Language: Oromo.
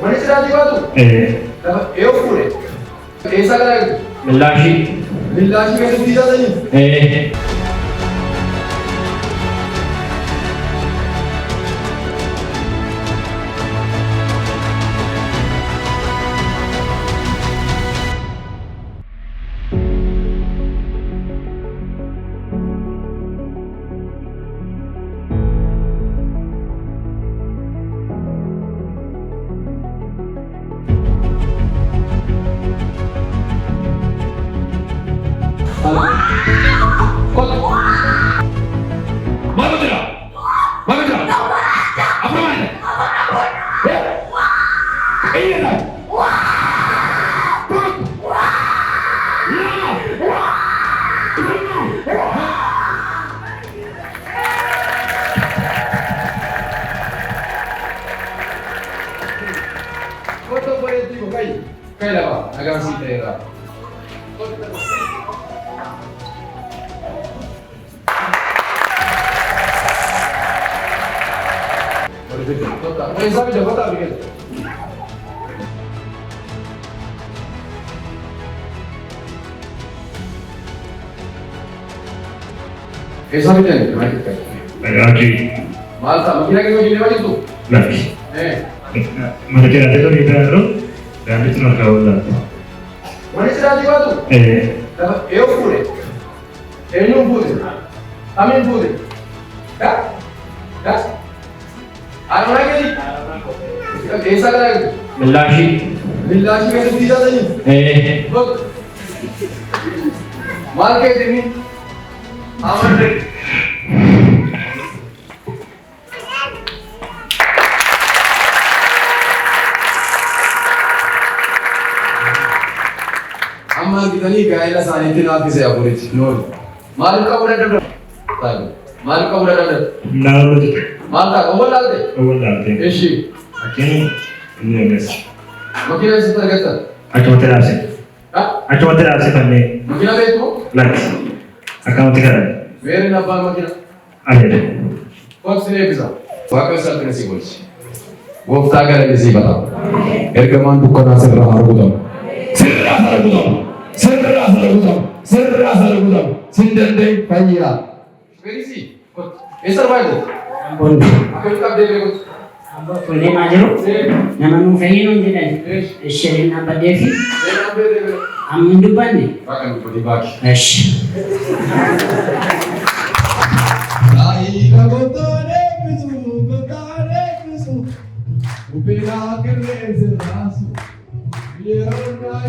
Mana cerah juga tu? Eu fure. Esa lagi. Milashi Kan tidak tadi. Foto boleh tu kai lah, agak sih tera. Esa video foto bikin. Esa video ni, macam tu. Lagi Malta, mungkin lagi macam ni macam tu. lagi మనకి అదే ఇద్దరు రామిస్తున్నారు కావాలా Mana cerah juga tu? Eu fure. Ele não pude. Também pude. Tá? Tá? Ada mana lagi? Esa lagi. మిలాషి Kan tidak tadi. Look. Market ini. Aman deh. Amma kita ni gaya sana itu nak kisah apa ni? Nol. Malu kau udah ada. Tahu. Malu kau udah ada. నాలుగు Malu tak? Over lalde. Over Eshi. అక్కని ఇన్వెస్ Mungkin ada sesuatu kata. అటువంటి రాసి Hah? అటువంటి రాసి పని Mungkin ada itu? లక్ష అకౌంట్ కదా Where na ba mungkin? అదే Kau sini bisa. Waktu saat ini sih boleh. Wafta kali ini sih bata. Ergaman bukan asal harugudam. Serra harugudam. Sindende kaya. Very easy. Esar baik. Bon. Aku tak deh. Boleh maju? Nama mu fahim tidak? Syarin apa Devi? Amin depan ni. Makan di bagi. Ash. Ai gotone bisu. Upila kere zerasu. Ye na